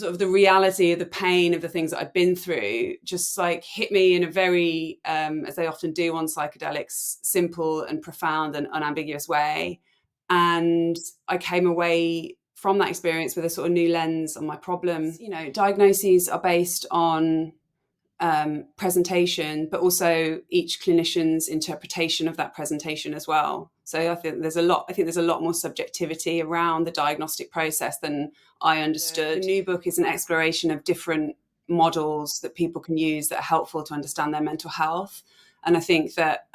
the reality of the pain of the things that I've been through just like hit me in a very, as they often do on psychedelics, simple and profound and unambiguous way. And I came away from that experience with a sort of new lens on my problem. You know, diagnoses are based on presentation, but also each clinician's interpretation of that presentation as well. So I think there's a lot more subjectivity around the diagnostic process than I understood. The new book is an exploration of different models that people can use that are helpful to understand their mental health. And I think that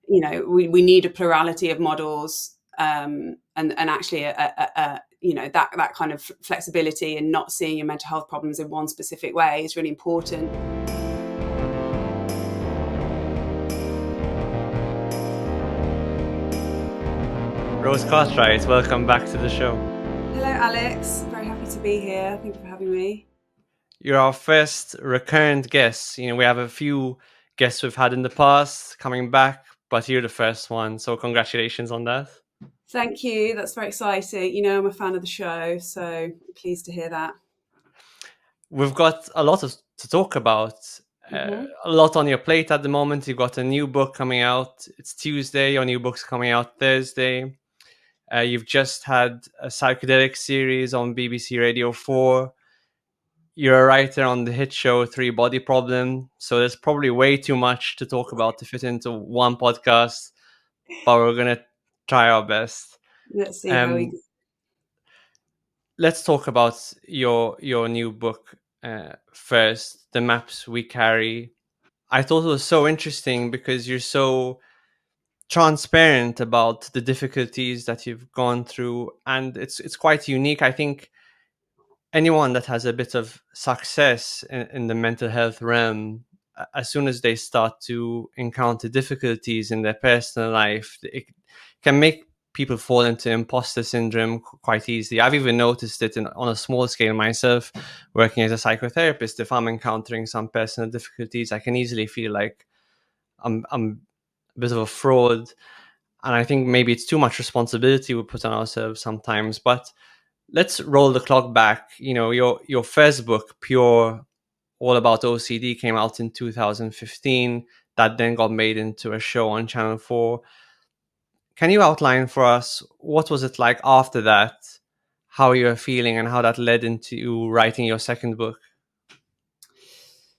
we need a plurality of models, and actually that kind of flexibility and not seeing your mental health problems in one specific way is really important. Rose Cartwright, welcome back to the show. Hello, Alex. Very happy to be here. Thank you for having me. You're our first recurrent guest. You know, we have a few guests we've had in the past coming back, but you're the first one. So congratulations on that. Thank you. That's very exciting. You know, I'm a fan of the show, so pleased to hear that. We've got a lot to talk about. A lot on your plate at the moment. You've got a new book coming out. It's Tuesday. Your new book's coming out Thursday. You've just had a psychedelic series on BBC Radio 4. You're a writer on the hit show Three Body Problem. So there's probably way too much to talk about to fit into one podcast, but we're going to try our best. Let's see how we go. Let's talk about your new book first, The Maps We Carry. I thought it was so interesting because you're so transparent about the difficulties that you've gone through, and it's quite unique. I think anyone that has a bit of success in the mental health realm, as soon as they start to encounter difficulties in their personal life, it can make people fall into imposter syndrome quite easily. I've even noticed it on a small scale myself, working as a psychotherapist. If I'm encountering some personal difficulties, I can easily feel like I'm a bit of a fraud. And I think maybe it's too much responsibility we put on ourselves sometimes. But let's roll the clock back. You know, your first book, Pure, all about OCD, came out in 2015. That then got made into a show on Channel 4. Can you outline for us what was it like after that, how you were feeling, and how that led into you writing your second book?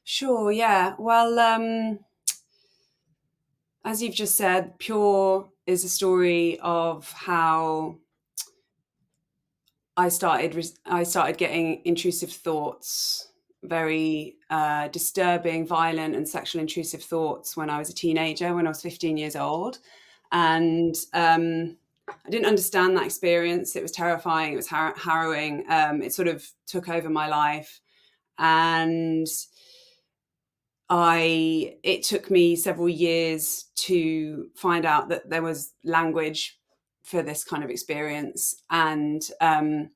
Sure, yeah. Well, as you've just said, Pure is a story of how I started getting intrusive thoughts, very disturbing, violent, and sexual intrusive thoughts when I was a teenager, when I was 15 years old. And I didn't understand that experience. It was terrifying. It was harrowing. It sort of took over my life. And it took me several years to find out that there was language for this kind of experience. And the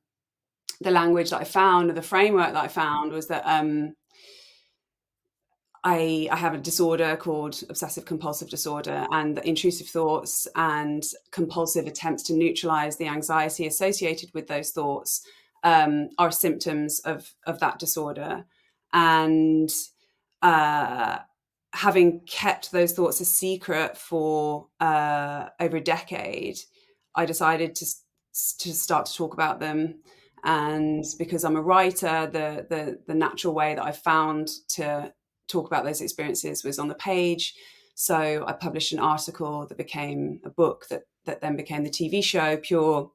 language that I found, or the framework that I found, was that I have a disorder called obsessive compulsive disorder, and the intrusive thoughts and compulsive attempts to neutralize the anxiety associated with those thoughts are symptoms of that disorder. And having kept those thoughts a secret for over a decade, I decided to start to talk about them. And because I'm a writer, the natural way that I found to talk about those experiences was on the page. So I published an article that became a book that then became the TV show Pure,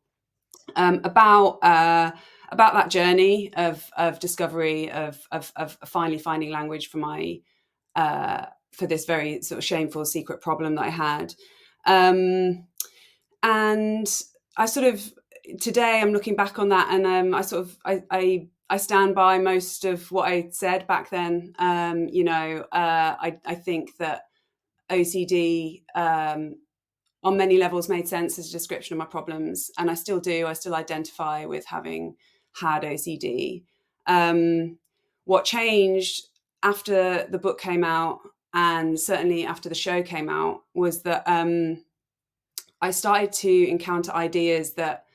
about that journey of discovery of finally finding language for my for this very sort of shameful secret problem that I had. And I sort of, today I'm looking back on that, and I stand by most of what I said back then. I think that OCD on many levels made sense as a description of my problems, and I still do. I still identify with having had OCD. What changed after the book came out, and certainly after the show came out, was that I started to encounter ideas that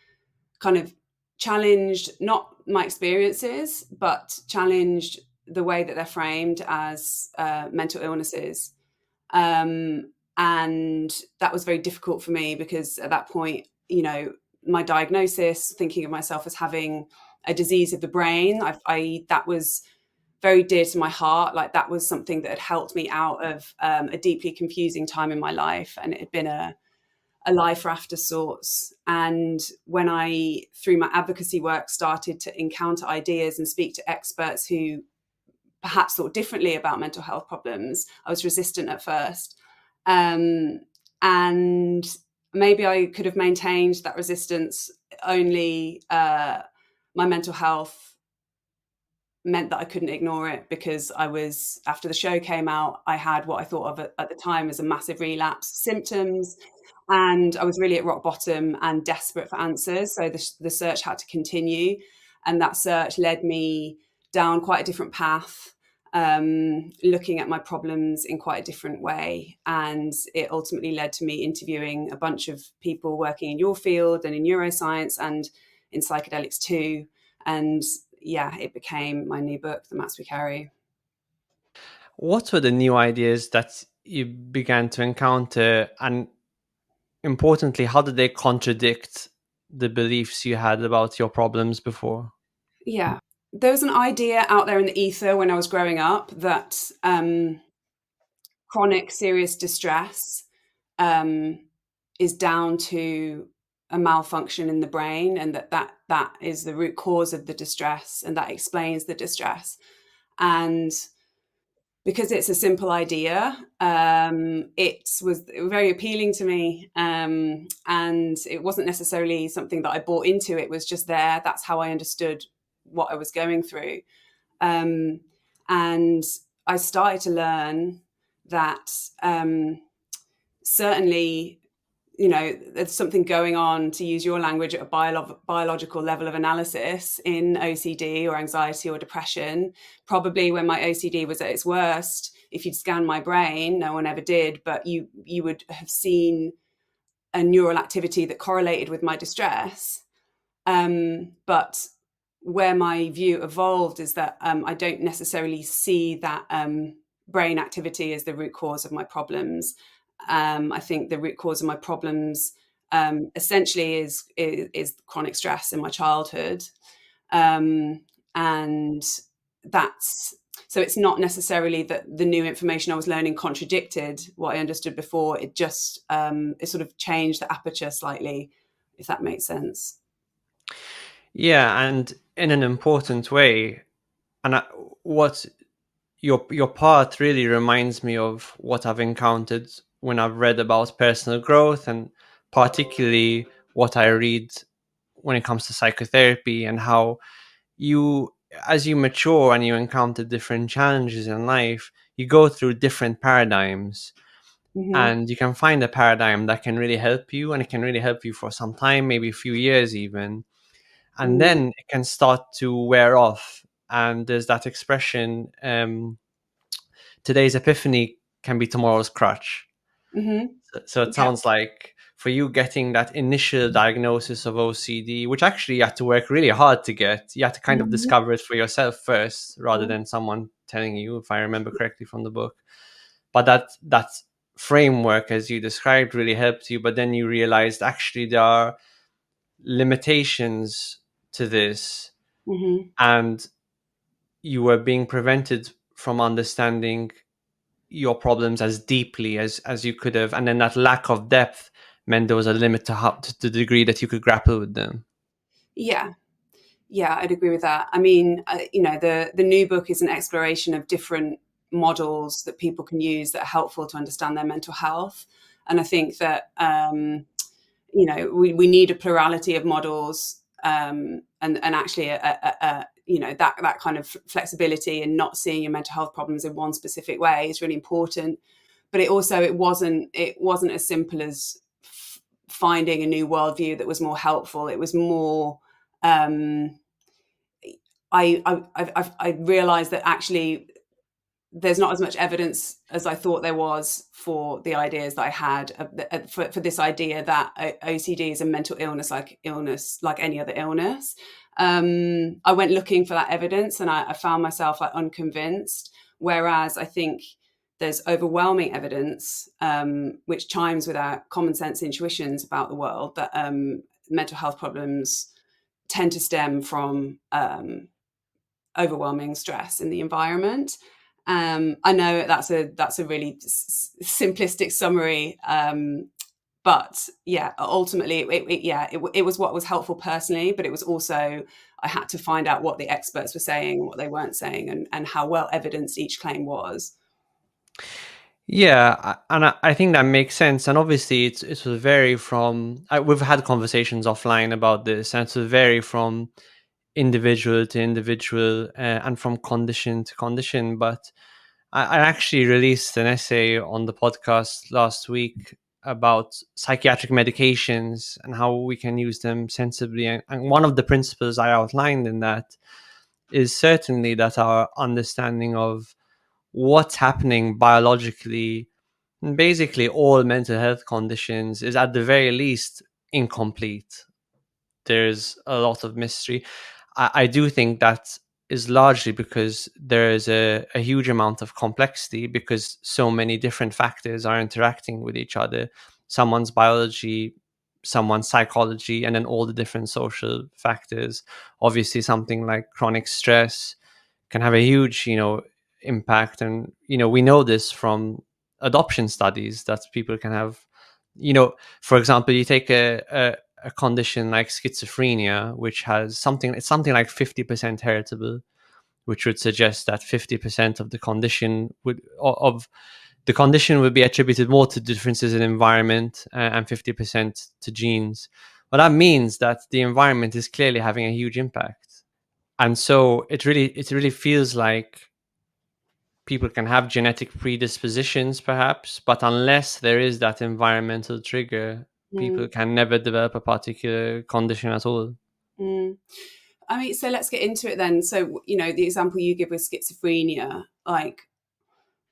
kind of challenged not my experiences, but challenged the way that they're framed as mental illnesses. And that was very difficult for me because at that point, my diagnosis, thinking of myself as having a disease of the brain, that was very dear to my heart. Like, that was something that had helped me out of a deeply confusing time in my life, and it had been a life raft of sorts. And when I, through my advocacy work, started to encounter ideas and speak to experts who perhaps thought differently about mental health problems, I was resistant at first. And maybe I could have maintained that resistance, only my mental health meant that I couldn't ignore it, because after the show came out, I had what I thought of at the time as a massive relapse symptoms, and I was really at rock bottom and desperate for answers. So the search had to continue, and that search led me down quite a different path, looking at my problems in quite a different way. And it ultimately led to me interviewing a bunch of people working in your field and in neuroscience and in psychedelics too. And yeah, it became my new book, The Maps We Carry. What were the new ideas that you began to encounter, and importantly, how did they contradict the beliefs you had about your problems before? Yeah. There was an idea out there in the ether when I was growing up that chronic serious distress um, is down to a malfunction in the brain, and that is the root cause of the distress, and that explains the distress. And because it's a simple idea, it was very appealing to me, and it wasn't necessarily something that I bought into. It was just there. That's how I understood what I was going through. And I started to learn that certainly, there's something going on, to use your language, at a biological level of analysis in OCD or anxiety or depression. Probably when my OCD was at its worst, if you'd scan my brain, no one ever did, but you would have seen a neural activity that correlated with my distress. But where my view evolved is that I don't necessarily see that brain activity as the root cause of my problems. I think the root cause of my problems essentially is chronic stress in my childhood, and that's so it's not necessarily that the new information I was learning contradicted what I understood before. It just it sort of changed the aperture slightly, if that makes sense. Yeah, and in an important way. And what your part really reminds me of what I've encountered when I've read about personal growth, and particularly what I read when it comes to psychotherapy, and how you, as you mature and you encounter different challenges in life, you go through different paradigms, Mm-hmm. and you can find a paradigm that can really help you, and it can really help you for some time, maybe a few years even, and Mm. then it can start to wear off. And there's that expression, today's epiphany can be tomorrow's crutch. Mm-hmm. So it Yep. sounds like for you, getting that initial diagnosis of OCD, which actually you had to work really hard to get, you had to kind of Mm-hmm. discover it for yourself first, rather than someone telling you, if I remember correctly from the book. But that framework, as you described, really helped you. But then you realized actually there are limitations to this, Mm-hmm. and you were being prevented from understanding your problems as deeply as you could have, and then that lack of depth meant there was a limit to how, to the degree that you could grapple with them. Yeah. Yeah, I'd agree with that. I mean, the new book is an exploration of different models that people can use that are helpful to understand their mental health. And I think that we need a plurality of models, and actually that kind of flexibility and not seeing your mental health problems in one specific way is really important. But it wasn't as simple as finding a new worldview that was more helpful. It was more I realized that actually there's not as much evidence as I thought there was for the ideas that I had for this idea that OCD is a mental illness, like any other illness. I went looking for that evidence, and I found myself like unconvinced. Whereas I think there's overwhelming evidence, which chimes with our common sense intuitions about the world, that mental health problems tend to stem from overwhelming stress in the environment. I know that's a really simplistic summary, but yeah, ultimately, it was what was helpful personally, but it was also, I had to find out what the experts were saying, what they weren't saying, and how well evidenced each claim was. Yeah, I think that makes sense. And obviously, it will vary from. We've had conversations offline about this, and it will vary from individual to individual and from condition to condition. But I actually released an essay on the podcast last week about psychiatric medications and how we can use them sensibly. And one of the principles I outlined in that is certainly that our understanding of what's happening biologically in basically all mental health conditions is at the very least incomplete. There's a lot of mystery. I do think that is largely because there is a huge amount of complexity because so many different factors are interacting with each other. Someone's biology, someone's psychology, and then all the different social factors. Obviously, something like chronic stress can have a huge, impact. And, we know this from adoption studies that people can have, for example, you take a condition like schizophrenia, which has something like 50% heritable, which would suggest that 50% of the condition would be attributed more to differences in environment and 50% to genes. Well, that means that the environment is clearly having a huge impact. And so it really feels like people can have genetic predispositions perhaps, but unless there is that environmental trigger, people Mm, can never develop a particular condition at all. mm. I mean, so let's get into it then. So, the example you give with schizophrenia, like,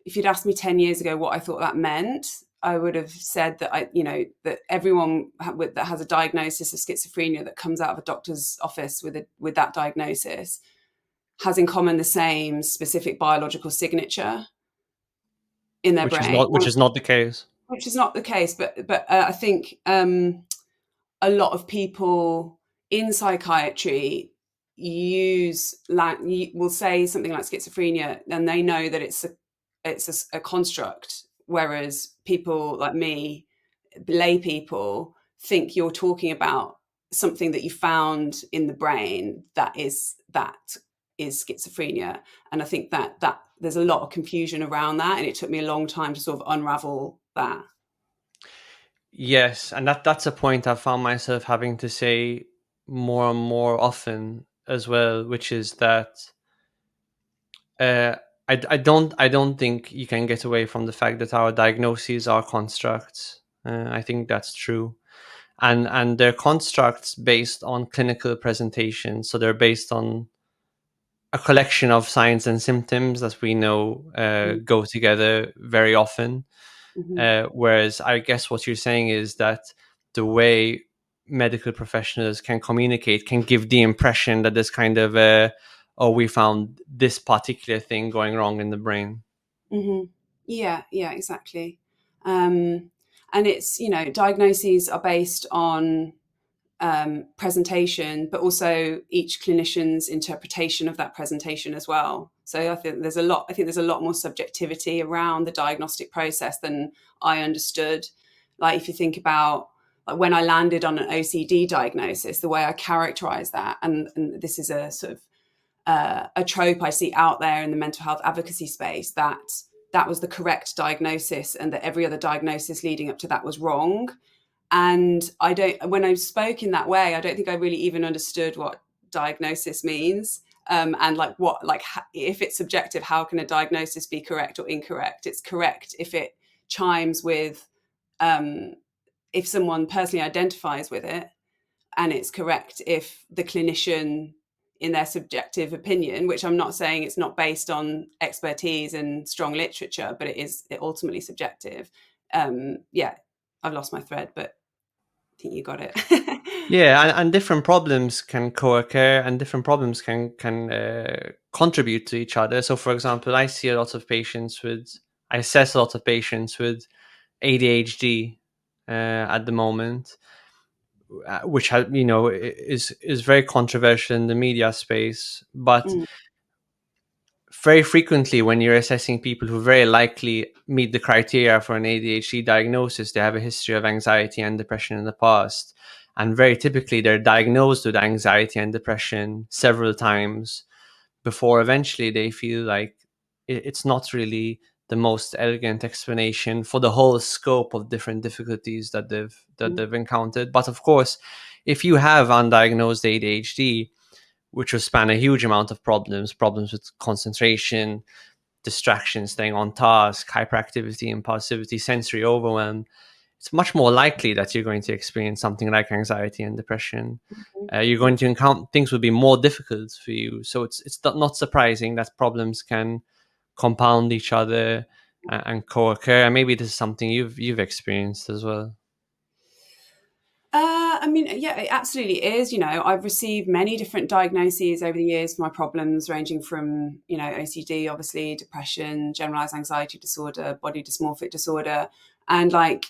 if you'd asked me 10 years ago what I thought that meant, I would have said that that everyone that has a diagnosis of schizophrenia that comes out of a doctor's office with that diagnosis has in common the same specific biological signature in their which is brain, not which is not the case. which is not the case. But I think a lot of people in psychiatry will say something like schizophrenia, and they know that it's a construct, whereas people like me, lay people, think you're talking about something that you found in the brain that is schizophrenia. And I think that there's a lot of confusion around that, and it took me a long time to sort of unravel that. Yes, and that's a point I found myself having to say more and more often as well, which is that uh, I don't think you can get away from the fact that our diagnoses are constructs. I think that's true, and they're constructs based on clinical presentation. So they're based on a collection of signs and symptoms that we know go together very often. Mm-hmm. Whereas I guess what you're saying is that the way medical professionals can communicate can give the impression that there's kind of oh, we found this particular thing going wrong in the brain. Mm-hmm. Yeah, exactly. And it's, diagnoses are based on presentation, but also each clinician's interpretation of that presentation as well. So I think there's a lot more subjectivity around the diagnostic process than I understood. Like, if you think about, like, when I landed on an OCD diagnosis, the way I characterize that, and this is a sort of a trope I see out there in the mental health advocacy space, that was the correct diagnosis and that every other diagnosis leading up to that was wrong. And when I spoke in that way, I don't think I really even understood what diagnosis means. And like if it's subjective, how can a diagnosis be correct or incorrect? It's correct if it chimes with, if someone personally identifies with it, and it's correct if the clinician in their subjective opinion, which I'm not saying it's not based on expertise and strong literature, but it is ultimately subjective. Yeah, I've lost my thread, but I think you got it. Yeah, and different problems can co-occur, and different problems can contribute to each other. So, for example, I assess a lot of patients with ADHD at the moment, which is very controversial in the media space. But Mm, very frequently, when you're assessing people who very likely meet the criteria for an ADHD diagnosis, they have a history of anxiety and depression in the past. And very typically, they're diagnosed with anxiety and depression several times before eventually they feel like it's not really the most elegant explanation for the whole scope of different difficulties mm, they've encountered. But of course, if you have undiagnosed ADHD, which will span a huge amount of problems with concentration, distraction, staying on task, hyperactivity, impulsivity, sensory overwhelm, it's much more likely that you're going to experience something like anxiety and depression. You're going to encounter things will be more difficult for you. So it's not surprising that problems can compound each other and co-occur. And maybe this is something you've experienced as well. I mean, yeah, it absolutely is. I've received many different diagnoses over the years for my problems, ranging from, OCD, obviously, depression, generalized anxiety disorder, body dysmorphic disorder. And like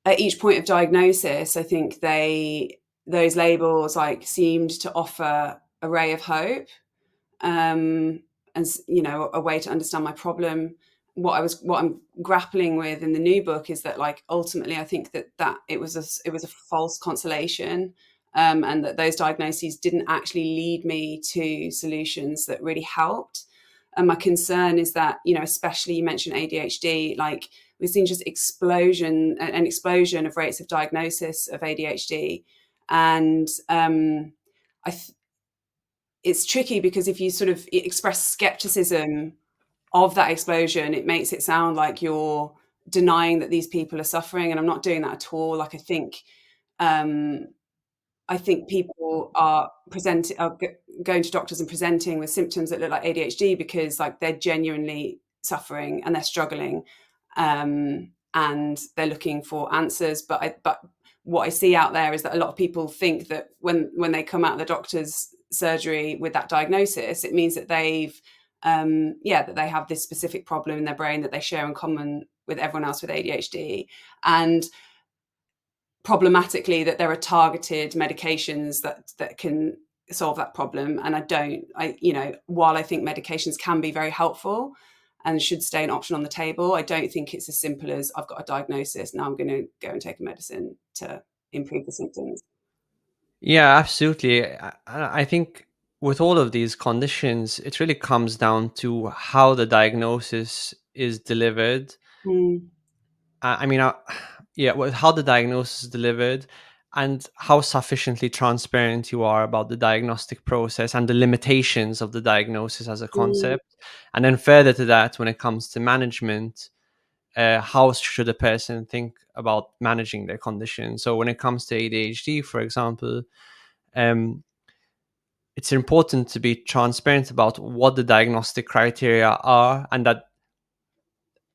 at each point of diagnosis, I think those labels like seemed to offer a ray of hope, and a way to understand my problem. What I'm grappling with in the new book is that, like, ultimately I think that it was a false consolation, and that those diagnoses didn't actually lead me to solutions that really helped. And my concern is that, especially you mentioned ADHD, like we've seen just an explosion of rates of diagnosis of ADHD. And I it's tricky because if you sort of express skepticism of that explosion, it makes it sound like you're denying that these people are suffering, and I'm not doing that at all. Like um, I think people are going to doctors and presenting with symptoms that look like ADHD because like they're genuinely suffering and they're struggling, and they're looking for answers. But what I see out there is that a lot of people think that when they come out of the doctor's surgery with that diagnosis, it means that that they have this specific problem in their brain that they share in common with everyone else with ADHD. And problematically, that there are targeted medications that can solve that problem. And while I think medications can be very helpful and should stay an option on the table, I don't think it's as simple as I've got a diagnosis, now I'm going to go and take a medicine to improve the symptoms. Yeah, absolutely. I think with all of these conditions, it really comes down to how the diagnosis is delivered. Mm, I mean, yeah, well, how the diagnosis is delivered and how sufficiently transparent you are about the diagnostic process and the limitations of the diagnosis as a mm, concept. And then further to that, when it comes to management, how should a person think about managing their condition? So when it comes to ADHD, for example, um, it's important to be transparent about what the diagnostic criteria are, and that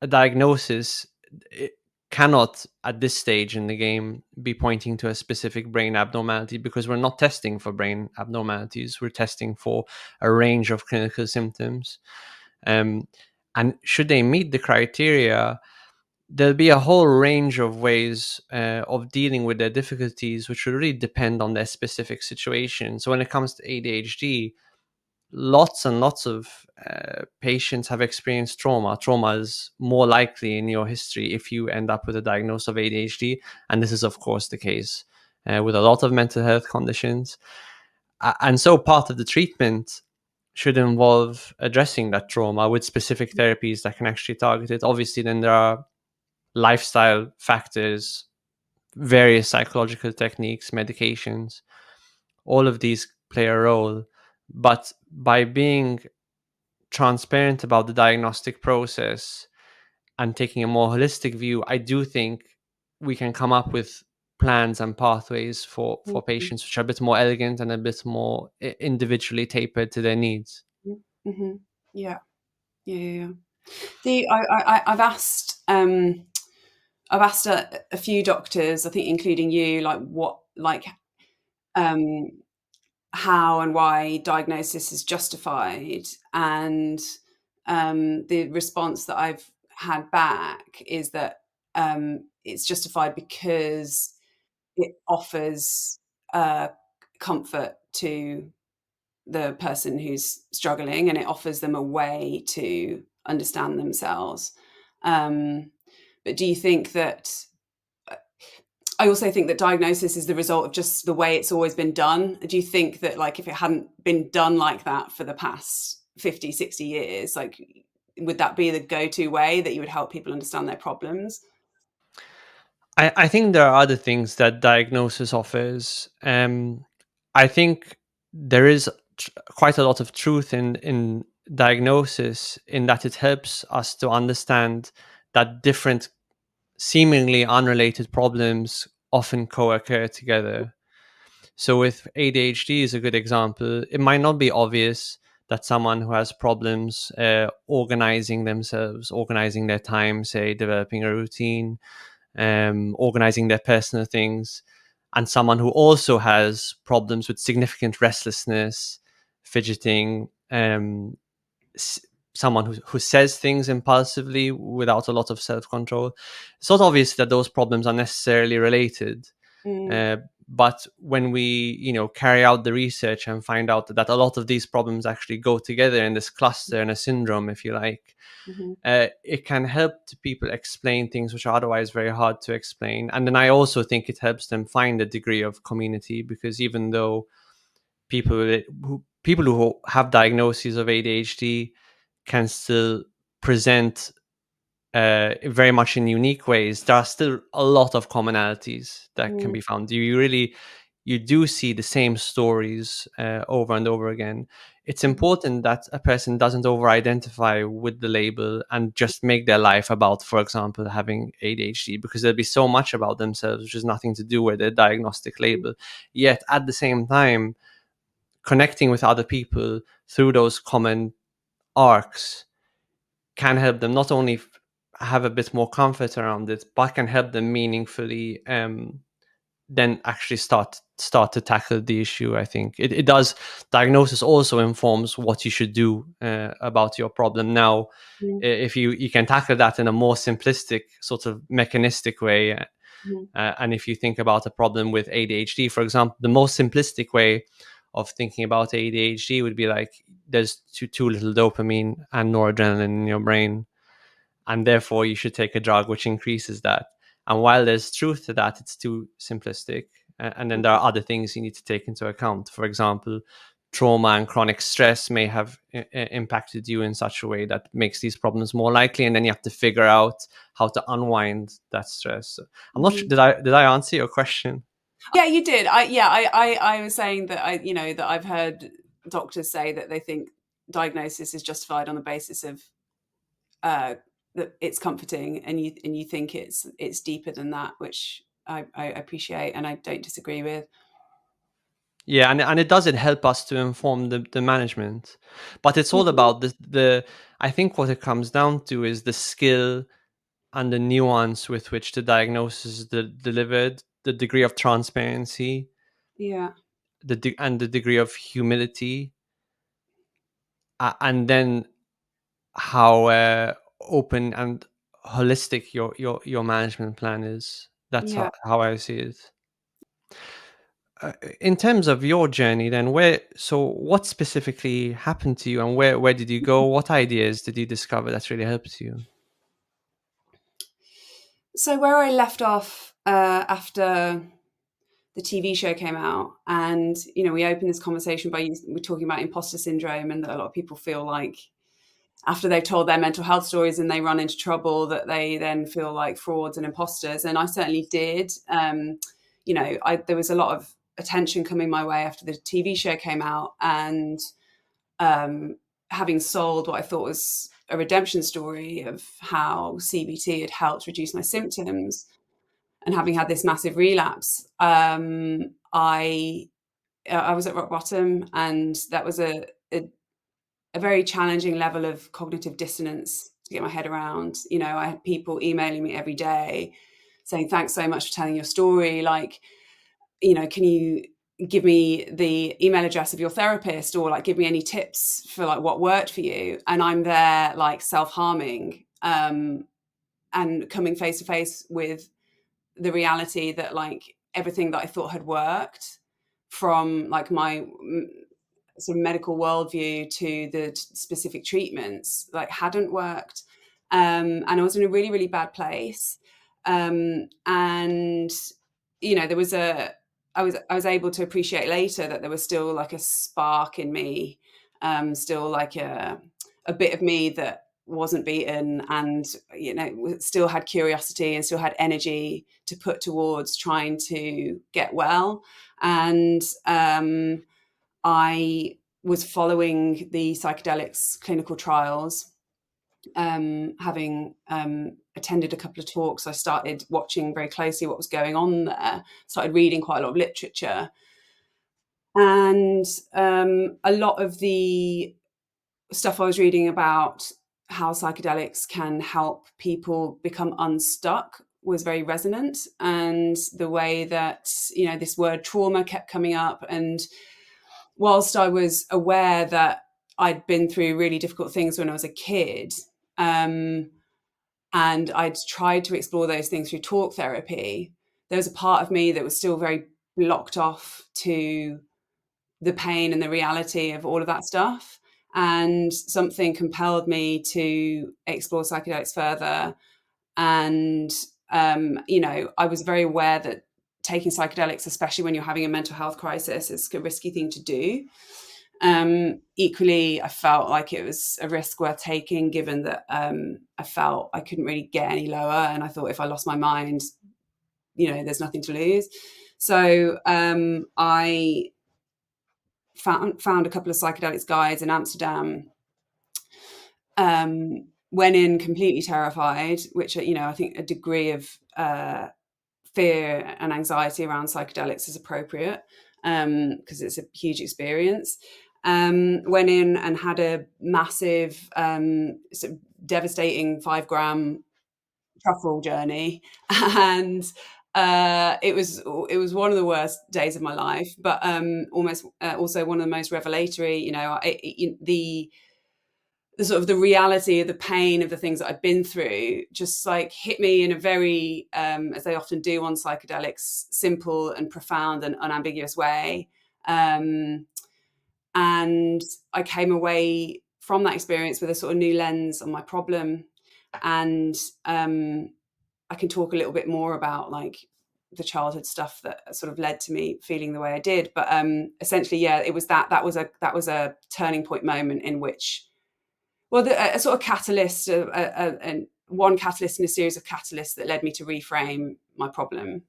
a diagnosis it cannot at this stage in the game be pointing to a specific brain abnormality, because we're not testing for brain abnormalities, we're testing for a range of clinical symptoms. um, and should they meet the criteria, there'll be a whole range of ways of dealing with their difficulties, which will really depend on their specific situation. So when it comes to ADHD, lots and lots of patients have experienced trauma. Trauma is more likely in your history if you end up with a diagnosis of ADHD. And this is, of course, the case with a lot of mental health conditions. And so part of the treatment should involve addressing that trauma with specific therapies that can actually target it. Obviously, then there are lifestyle factors, various psychological techniques, medications, all of these play a role. But by being transparent about the diagnostic process and taking a more holistic view, I do think we can come up with plans and pathways for Mm-hmm. patients, which are a bit more elegant and a bit more individually tapered to their needs. Mm-hmm. Yeah. Yeah. Yeah. Yeah. I've asked a few doctors, I think including you, like what, like um, how and why diagnosis is justified, and the response that I've had back is that it's justified because it offers comfort to the person who's struggling, and it offers them a way to understand themselves. Um, but do you think that I also think that diagnosis is the result of just the way it's always been done? Do you think that, like, if it hadn't been done like that for the past 50, 60 years, like, would that be the go-to way that you would help people understand their problems? I think there are other things that diagnosis offers. I think there is quite a lot of truth in diagnosis, in that it helps us to understand that different seemingly unrelated problems often co-occur together. So with ADHD is a good example. It might not be obvious that someone who has problems organizing themselves, organizing their time, say developing a routine, organizing their personal things, and someone who also has problems with significant restlessness, fidgeting, someone who says things impulsively without a lot of self control. It's not obvious that those problems are necessarily related. Mm, Uh, but when we, carry out the research and find out that a lot of these problems actually go together in this cluster and a syndrome, if you like, mhm, it can help to people explain things which are otherwise very hard to explain. And then I also think it helps them find a degree of community, because even though people who have diagnoses of ADHD can still present very much in unique ways, there are still a lot of commonalities that can mm, be found. You do see the same stories over and over again. It's mhm, important that a person doesn't over identify with the label and just make their life about, for example, having ADHD, because there'll be so much about themselves which has nothing to do with their diagnostic mm, label. Yet at the same time, connecting with other people through those common arcs can help them not only have a bit more comfort around it, but can help them meaningfully then actually start to tackle the issue. I think it does. Diagnosis also informs what you should do about your problem. Now, mm, if you can tackle that in a more simplistic sort of mechanistic way, mhm, and if you think about a problem with ADHD, for example, the most simplistic way of thinking about ADHD would be like there's too little dopamine and noradrenaline in your brain, and therefore you should take a drug which increases that. And while there's truth to that, it's too simplistic. And then there are other things you need to take into account. For example, trauma and chronic stress may have impacted you in such a way that makes these problems more likely, and then you have to figure out how to unwind that stress. So I'm not sure, mhm. did I answer your question? Yeah, you did. I was saying that that I've heard doctors say that they think diagnosis is justified on the basis of that it's comforting, and you think it's deeper than that, which I appreciate and I don't disagree with. Yeah, and it doesn't help us to inform the management, but it's all Mhm. about the I think what it comes down to is the skill and the nuance with which the diagnosis is delivered, the degree of transparency, Yeah, and the degree of humility, and then how open and holistic your management plan is. That's yeah. how I see it. In terms of your journey, then, what specifically happened to you, and where did you go? What ideas did you discover that really helped you? So where I left off after the TV show came out, and we opened this conversation by we're talking about imposter syndrome, and that a lot of people feel like after they've told their mental health stories and they run into trouble, that they then feel like frauds and imposters. And I certainly did. There was a lot of attention coming my way after the TV show came out, and um, having sold what I thought was a redemption story of how CBT had helped reduce my symptoms, and having had this massive relapse, I was at rock bottom, and that was a very challenging level of cognitive dissonance to get my head around. You know, I had people emailing me every day saying, "Thanks so much for telling your story. Like, you know, can you give me the email address of your therapist, or like give me any tips for like what worked for you?" And I'm there like self-harming, and coming face to face with the reality that like everything that I thought had worked, from like my sort of medical worldview to the specific treatments, like hadn't worked. And I was in a really, really bad place. And you know, I was able to appreciate later that there was still like a spark in me, still like a bit of me that wasn't beaten, and you know, still had curiosity and still had energy to put towards trying to get well. And I was following the psychedelics clinical trials, having attended a couple of talks. I started watching very closely what was going on there, started reading quite a lot of literature. And a lot of the stuff I was reading about how psychedelics can help people become unstuck was very resonant. And the way that, you know, this word trauma kept coming up. And whilst I was aware that I'd been through really difficult things when I was a kid, um, and I'd tried to explore those things through talk therapy, there was a part of me that was still very locked off to the pain and the reality of all of that stuff. And something compelled me to explore psychedelics further. And, you know, I was very aware that taking psychedelics, especially when you're having a mental health crisis, is a risky thing to do. Equally, I felt like it was a risk worth taking, given that I felt I couldn't really get any lower. And I thought if I lost my mind, you know, there's nothing to lose. So I found a couple of psychedelics guides in Amsterdam, went in completely terrified, which, you know, I think a degree of fear and anxiety around psychedelics is appropriate, because it's a huge experience. Went in and had a massive, sort of devastating 5 gram truffle journey, and it was one of the worst days of my life, but almost also one of the most revelatory. You know, the sort of the reality of the pain of the things that I'd been through just like hit me in a very, as they often do on psychedelics, simple and profound and unambiguous way. And I came away from that experience with a sort of new lens on my problem. And I can talk a little bit more about like the childhood stuff that sort of led to me feeling the way I did. But essentially, yeah, it was that was a turning point moment in which, well, a sort of catalyst, and one catalyst in a series of catalysts that led me to reframe my problem.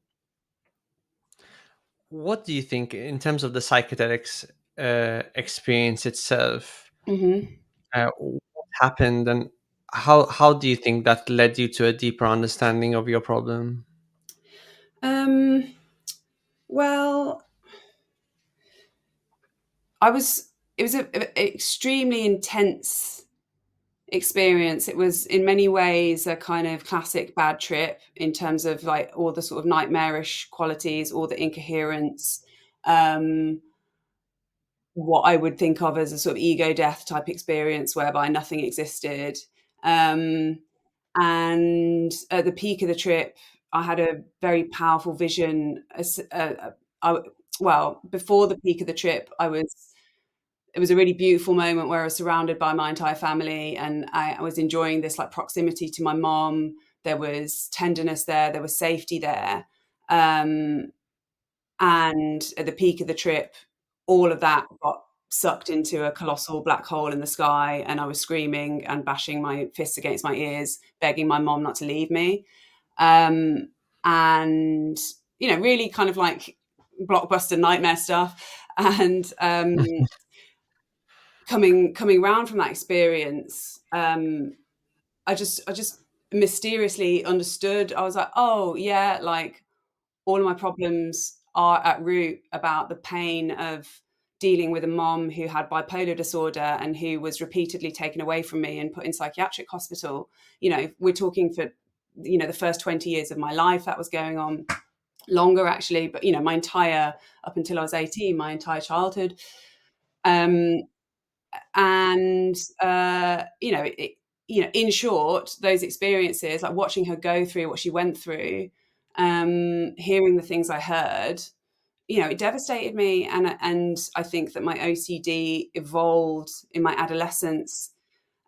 What do you think in terms of the psychedelics experience itself? Mm-hmm. What happened, and how do you think that led you to a deeper understanding of your problem? Um, well, it was a extremely intense experience. It was in many ways a kind of classic bad trip in terms of like all the sort of nightmarish qualities, all the incoherence, um, what I would think of as a sort of ego death type experience whereby nothing existed. Um, and at the peak of the trip, I had a very powerful vision. Well, before the peak of the trip, it was a really beautiful moment where I was surrounded by my entire family, and I was enjoying this like proximity to my mom. There was tenderness there, there was safety there. Um, and at the peak of the trip, all of that got sucked into a colossal black hole in the sky, and I was screaming and bashing my fists against my ears, begging my mom not to leave me. Um, and, you know, really kind of like blockbuster nightmare stuff. And coming round from that experience, I just mysteriously understood. I was like, oh yeah, like all of my problems are at root about the pain of dealing with a mom who had bipolar disorder and who was repeatedly taken away from me and put in psychiatric hospital. We're talking for, the first 20 years of my life that was going on, longer actually, but, my entire, up until I was 18, my entire childhood. And, in short, those experiences, like watching her go through what she went through, hearing the things I heard, it devastated me. And I think that my OCD evolved in my adolescence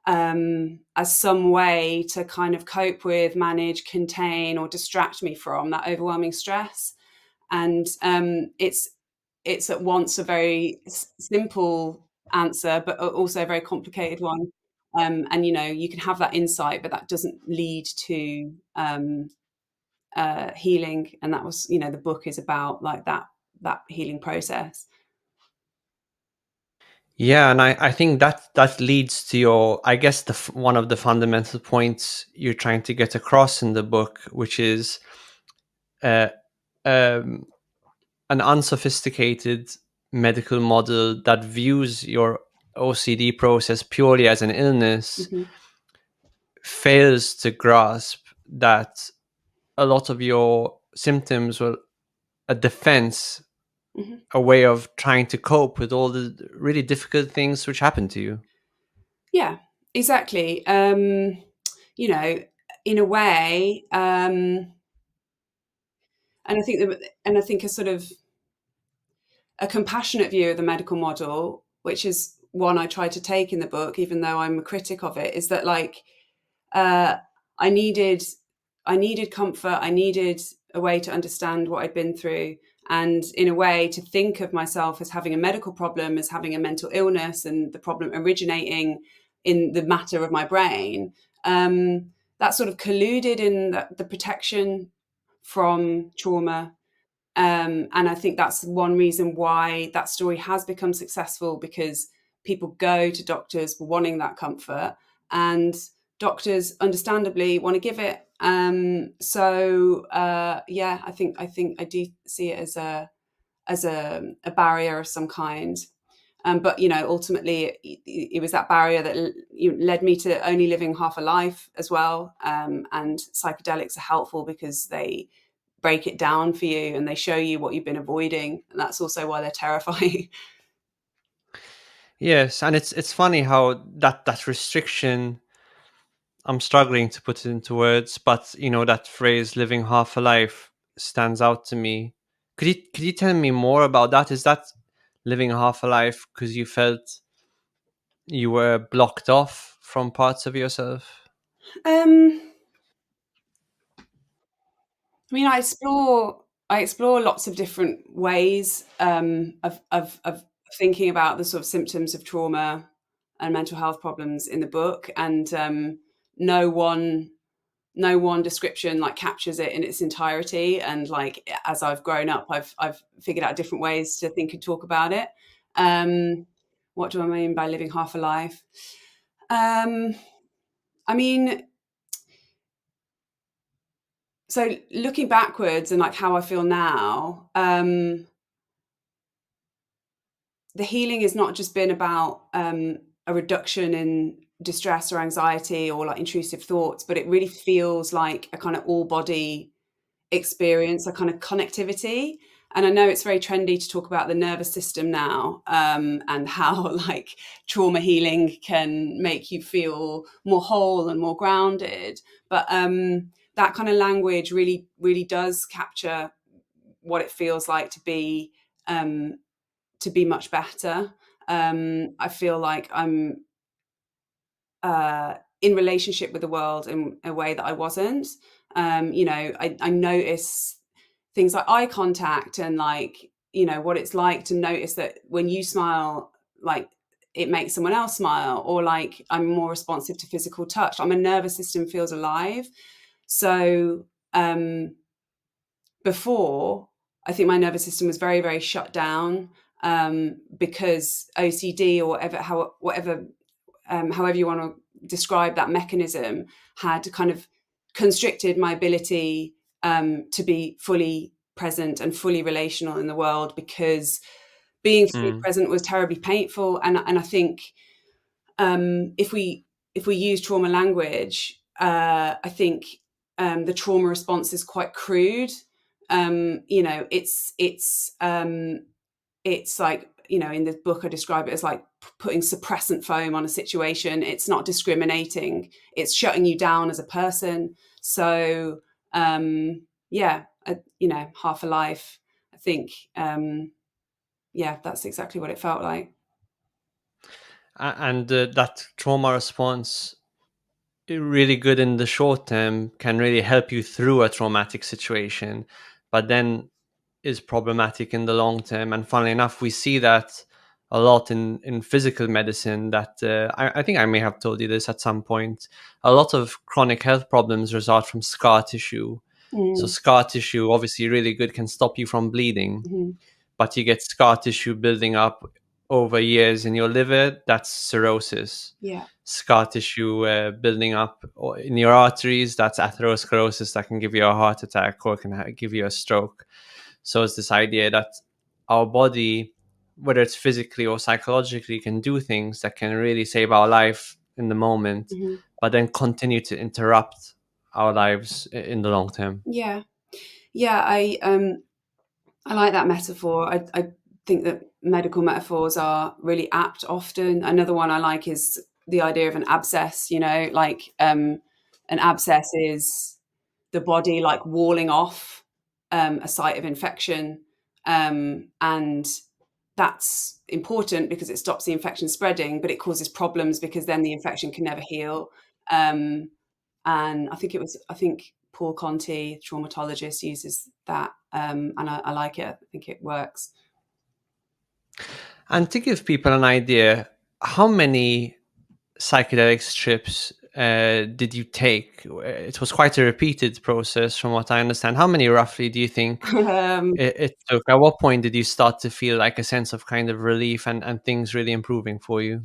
as some way to kind of cope with, manage, contain, or distract me from that overwhelming stress. And it's at once a very simple answer, but also a very complicated one. And you can have that insight, but that doesn't lead to healing. And that was, the book is about like that healing process. Yeah, and I think that leads to your, I guess, one of the fundamental points you're trying to get across in the book, which is uh, um, an unsophisticated medical model that views your OCD process purely as an illness Mm-hmm. fails to grasp that a lot of your symptoms were a defense, Mm-hmm. a way of trying to cope with all the really difficult things which happen to you. Yeah, exactly. In a way, and I think a sort of a compassionate view of the medical model, which is one I try to take in the book, even though I'm a critic of it, is that like uh, I needed comfort. I needed a way to understand what I'd been through, and in a way to think of myself as having a medical problem, as having a mental illness, and the problem originating in the matter of my brain. That sort of colluded in the protection from trauma. And I think that's one reason why that story has become successful, because people go to doctors wanting that comfort, and doctors understandably want to give it. Yeah, I think I do see it as a barrier of some kind. But ultimately, it was that barrier that led me to only living half a life as well. And psychedelics are helpful because they break it down for you and they show you what you've been avoiding, and that's also why they're terrifying. Yes, and it's funny how that restriction, I'm struggling to put it into words, but that phrase "living half a life" stands out to me. Could you tell me more about that? Is that living half a life because you felt you were blocked off from parts of yourself? um I mean, I explore lots of different ways of thinking about the sort of symptoms of trauma and mental health problems in the book, and no one no one description like captures it in its entirety. And like as I've grown up, I've figured out different ways to think and talk about it. um what do I mean by living half a life? um I mean, so looking backwards and like how I feel now, the healing has not just been about a reduction in distress or anxiety or like intrusive thoughts, but it really feels like a kind of all body experience, a kind of connectivity. And I know it's very trendy to talk about the nervous system now, and how like trauma healing can make you feel more whole and more grounded. But that kind of language really, really does capture what it feels like to be much better. I feel like I'm in relationship with the world in a way that I wasn't. I notice things like eye contact and like, what it's like to notice that when you smile, like it makes someone else smile, or like I'm more responsive to physical touch. My nervous system feels alive. So before, I think my nervous system was very, very shut down, because OCD or however you want to describe that mechanism had kind of constricted my ability to be fully present and fully relational in the world, because being fully present was terribly painful. And I think if we use trauma language, I think the trauma response is quite crude. It's like, in the book I describe it as like putting suppressant foam on a situation. It's not discriminating. It's shutting you down as a person. So half a life, I think. That's exactly what it felt like. And that trauma response, really good in the short term, can really help you through a traumatic situation, but then is problematic in the long term. And funnily enough, we see that a lot in physical medicine, that I think I may have told you this at some point. A lot of chronic health problems result from scar tissue. So scar tissue, obviously really good, can stop you from bleeding, but you get scar tissue building up over years in your liver. That's cirrhosis. Yeah. Scar tissue building up in your arteries, that's atherosclerosis, that can give you a heart attack or can give you a stroke. So it's this idea that our body, whether it's physically or psychologically, can do things that can really save our life in the moment, but then continue to interrupt our lives in the long term. Yeah. I like that metaphor. I think that medical metaphors are really apt often. Another one I like is the idea of an abscess. Like an abscess is the body like walling off a site of infection, and that's important because it stops the infection spreading, but it causes problems because then the infection can never heal. And I think Paul Conti, traumatologist, uses that, and I like it. I think it works. And to give people an idea, how many psychedelics trips did you take? It was quite a repeated process, from what I understand. How many roughly do you think it took? At what point did you start to feel like a sense of kind of relief and things really improving for you?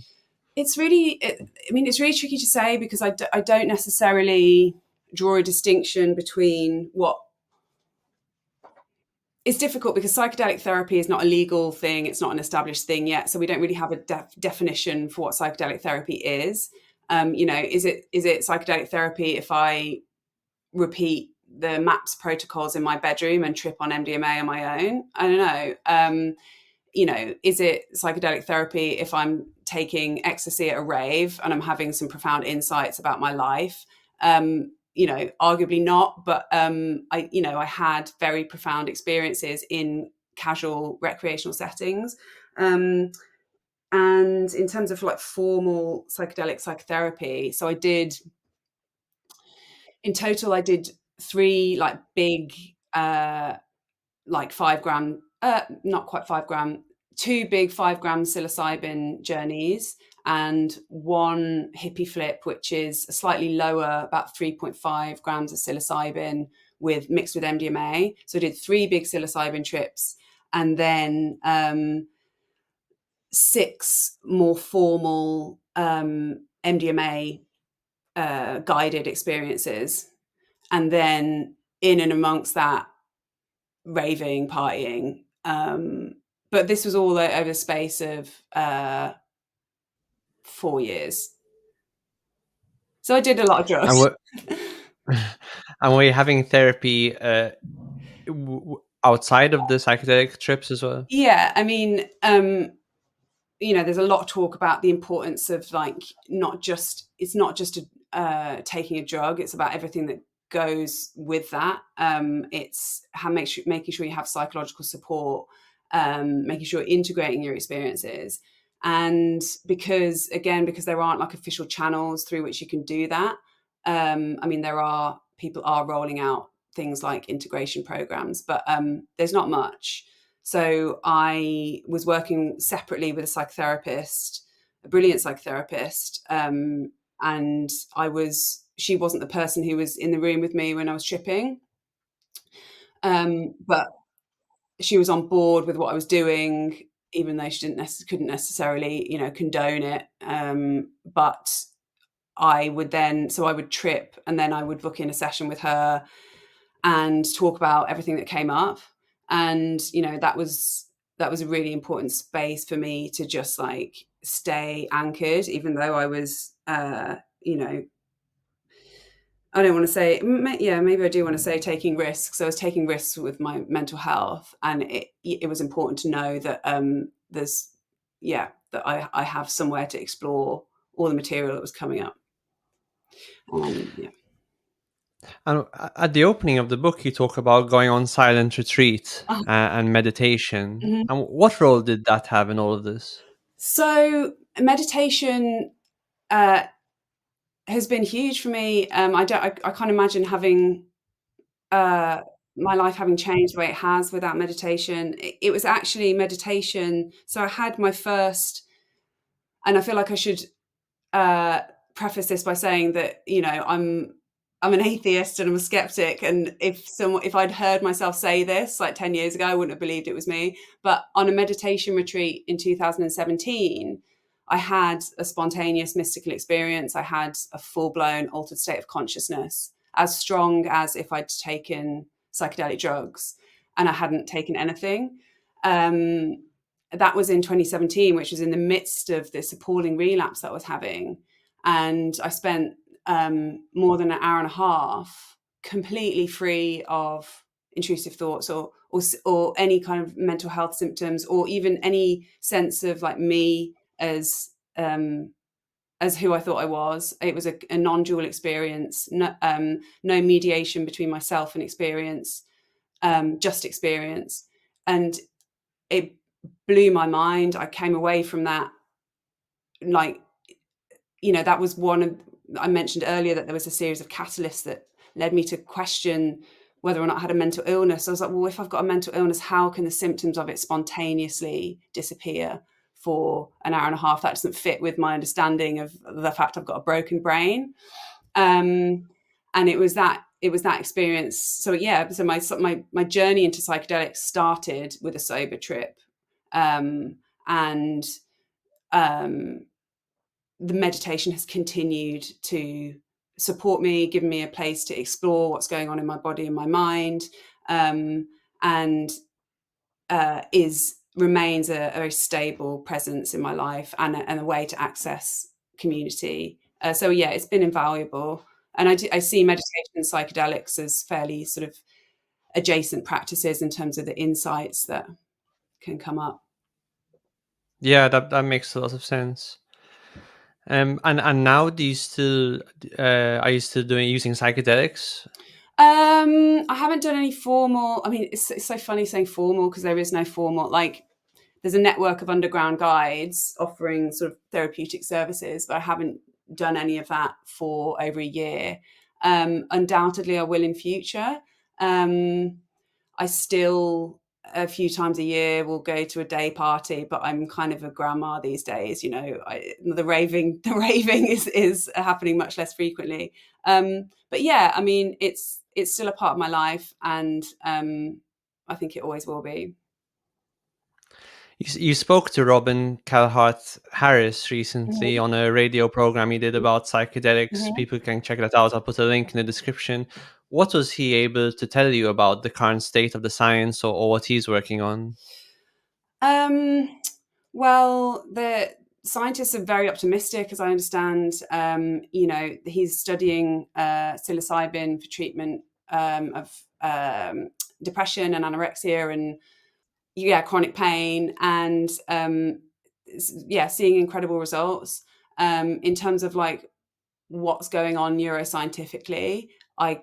It's really tricky to say, because I don't necessarily draw a distinction between what. It's difficult because psychedelic therapy is not a legal thing. It's not an established thing yet. So we don't really have a definition for what psychedelic therapy is. Is it psychedelic therapy if I repeat the MAPS protocols in my bedroom and trip on MDMA on my own? I don't know. Is it psychedelic therapy if I'm taking ecstasy at a rave and I'm having some profound insights about my life? Arguably not, but I had very profound experiences in casual recreational settings. And in terms of like formal psychedelic psychotherapy, so in total I did 3 like big like 5 gram, not quite 5 gram, 2 big 5 gram psilocybin journeys, and 1 hippie flip, which is a slightly lower, about 3.5 grams of psilocybin mixed with MDMA. So I did 3 big psilocybin trips, and then 6 more formal MDMA guided experiences, and then in and amongst that, raving, partying. But this was all over the space of 4 years. So I did a lot of drugs. And what and were you having therapy outside of the psychedelic trips as well? Yeah, I mean, there's a lot of talk about the importance of like it's not just taking a drug. It's about everything that goes with that. It's making sure you have psychological support, making sure you're integrating your experiences, and because there aren't like official channels through which you can do that. People are rolling out things like integration programs, but there's not much. So I was working separately with a psychotherapist, a brilliant psychotherapist, and she wasn't the person who was in the room with me when I was tripping, but she was on board with what I was doing, even though she couldn't necessarily, condone it. But I would trip, and then I would book in a session with her and talk about everything that came up. And that was a really important space for me to just like stay anchored, even though I was I don't want to say, maybe I do want to say taking risks. I was taking risks with my mental health, and it was important to know that that I have somewhere to explore all the material that was coming up. Yeah. And at the opening of the book, you talk about going on silent retreat Oh, and meditation. mhm. And what role did that have in all of this? So meditation has been huge for me. I can't imagine having uh, my life having changed the way it has without meditation. It was actually meditation. So I had my first, and I feel like I should uh, preface this by saying that I'm an atheist and I'm a skeptic, and if I'd heard myself say this like 10 years ago, I wouldn't have believed it was me. But on a meditation retreat in 2017, I had a spontaneous mystical experience. I had a full-blown altered state of consciousness, as strong as if I'd taken psychedelic drugs and I hadn't taken anything. Um, that was in 2017, which was in the midst of this appalling relapse that I was having. And I spent more than an hour and a half completely free of intrusive thoughts or any kind of mental health symptoms, or even any sense of like me as who I thought I was. It was a non-dual experience, no mediation between myself and experience, just experience. And it blew my mind. I came away from that like, that was one of, I mentioned earlier that there was a series of catalysts that led me to question whether or not I had a mental illness. I was like, well, if I've got a mental illness, how can the symptoms of it spontaneously disappear for an hour and a half? That doesn't fit with my understanding of the fact I've got a broken brain. And it was that experience. So my journey into psychedelics started with a sober trip. And the meditation has continued to support me, given me a place to explore what's going on in my body and my mind, and remains a very stable presence in my life and a way to access community. So it's been invaluable. And I see meditation and psychedelics as fairly sort of adjacent practices in terms of the insights that can come up. Yeah, that makes a lot of sense. And now do you still are you still doing using psychedelics? I haven't done any formal. I mean, it's so funny saying formal because there is no formal. Like, there's a network of underground guides offering sort of therapeutic services, but I haven't done any of that for over a year. Undoubtedly, I will in future. I still a few times a year will go to a day party, but I'm kind of a grandma these days. The raving is happening much less frequently. But yeah, I mean, it's still a part of my life, and I think it always will be. You spoke to Robin Calhart Harris recently Mm-hmm. on a radio program he did about psychedelics. Mm-hmm. People can check that out. I'll put a link in the description. What was he able to tell you about the current state of the science, or what he's working on? Well, the scientists are very optimistic, as I understand. He's studying psilocybin for treatment of depression and anorexia and chronic pain, and seeing incredible results. In terms of like what's going on neuroscientifically, I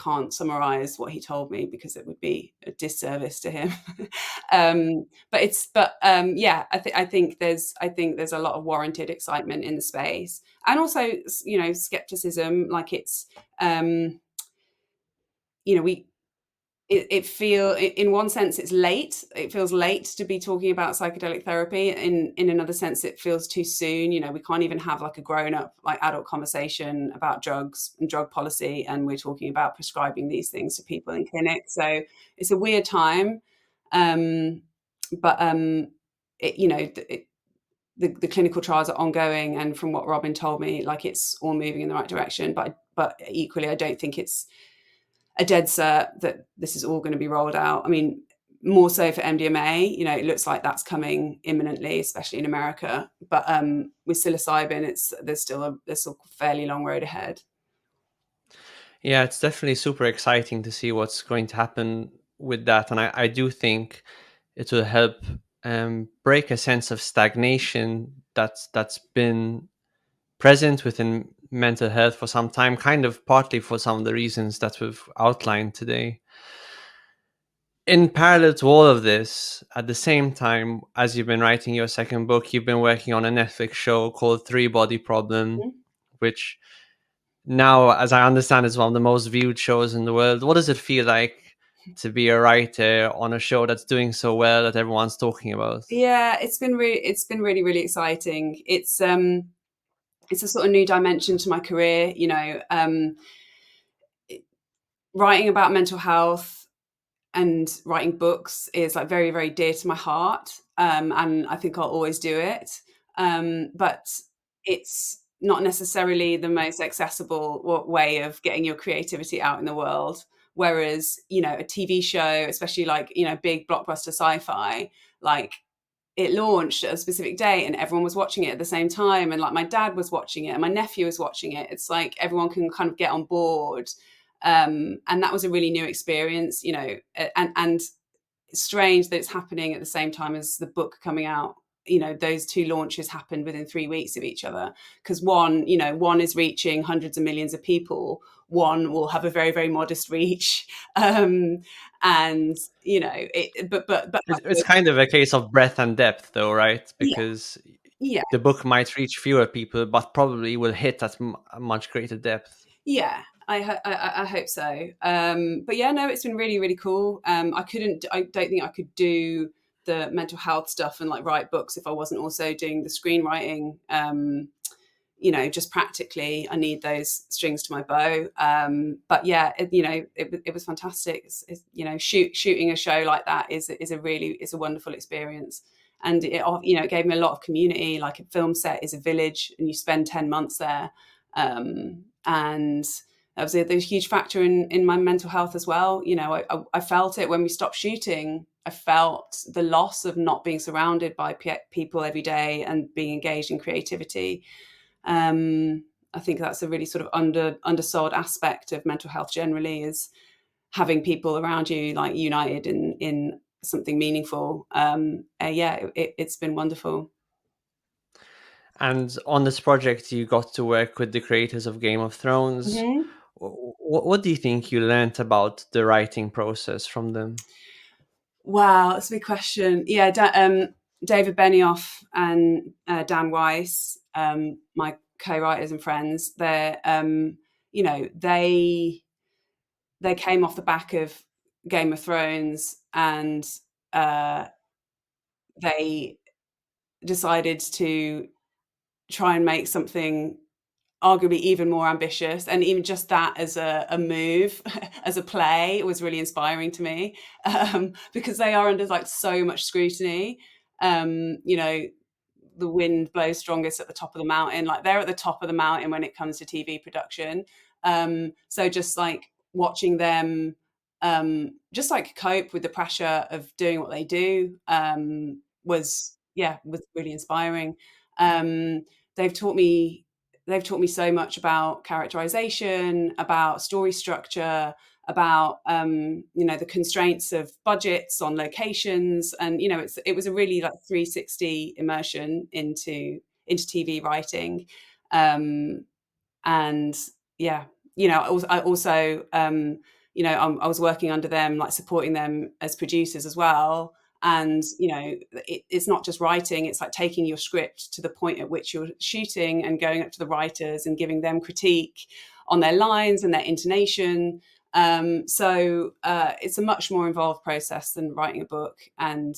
can't summarize what he told me because it would be a disservice to him. I think there's a lot of warranted excitement in the space, and also skepticism. Like it's we in one sense it's late. It feels late to be talking about psychedelic therapy. In another sense, it feels too soon. We can't even have like a grown-up, like adult conversation about drugs and drug policy, and we're talking about prescribing these things to people in clinics. So it's a weird time. The clinical trials are ongoing, and from what Robin told me, like it's all moving in the right direction. But equally, I don't think it's a dead cert that this is all going to be rolled out. I mean, more so for MDMA. It looks like that's coming imminently, especially in America. But with psilocybin, there's still a fairly long road ahead. Yeah, it's definitely super exciting to see what's going to happen with that. And I do think it will help break a sense of stagnation that's been present within mental health for some time, kind of partly for some of the reasons that we've outlined today. In parallel to all of this, at the same time as you've been writing your second book, you've been working on a Netflix show called Three Body Problem, Mhm. which now, as I understand, is one of the most viewed shows in the world. What does it feel like to be a writer on a show that's doing so well that everyone's talking about? Yeah, it's been really really exciting. It's a sort of new dimension to my career. Writing about mental health and writing books is like very very dear to my heart, and I think I'll always do it. But it's not necessarily the most accessible way of getting your creativity out in the world. Whereas a TV show, especially like big blockbuster sci-fi, like it launched at a specific date and everyone was watching it at the same time, and like my dad was watching it and my nephew was watching it. It's like everyone can kind of get on board, and that was a really new experience, and it's strange that it's happening at the same time as the book coming out. Those two launches happened within 3 weeks of each other, because one is reaching hundreds of millions of people, one will have a very very modest reach. And but It's kind of a case of breadth and depth, though, right? yeah, Because yeah, the book might reach fewer people, but probably will hit at a much greater depth. yeah. I hope so. But yeah, no, it's been really really cool. I don't think I could do the mental health stuff and like write books if I wasn't also doing the screenwriting. Just practically, I need those strings to my bow. But yeah, it was fantastic. Shooting a show like that is a wonderful experience, and it gave me a lot of community. Like a film set is a village, and you spend 10 months there, and that was a huge factor in my mental health as well. I felt it when we stopped shooting. I felt the loss of not being surrounded by people every day and being engaged in creativity. I think that's a really sort of undersold aspect of mental health generally, is having people around you like united in something meaningful. Yeah, it's been wonderful. And on this project, you got to work with the creators of Game of Thrones. Mm-hmm. What do you think you learned about the writing process from them? Wow, that's a big question. Yeah, David Benioff and Dan Weiss, my co-writers and friends, you know, they they came off the back of Game of Thrones, and uh, they decided to try and make something arguably even more ambitious, and even just that as a move as a play was really inspiring to me, because they are under like so much scrutiny. You know, the wind blows strongest at the top of the mountain. Like they're at the top of the mountain when it comes to TV production. So just like watching them just like cope with the pressure of doing what they do, was really inspiring. um, they've taught me they've taught me so much about characterization, about story structure, about the constraints of budgets on locations, and it was a really like 360 immersion into TV writing. um, and yeah, I also I was working under them, like supporting them as producers as well. And it's not just writing, it's like taking your script to the point at which you're shooting and going up to the writers and giving them critique on their lines and their intonation. So it's a much more involved process than writing a book. And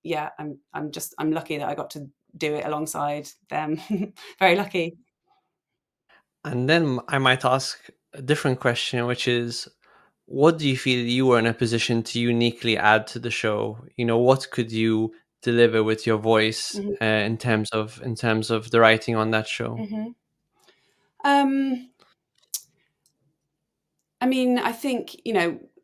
yeah, I'm lucky that I got to do it alongside them. Very lucky. And then I might ask a different question, which is, what do you feel you were in a position to uniquely add to the show? What could you deliver with your voice Mhm, in terms of the writing on that show? mhm. Um, I mean, I think,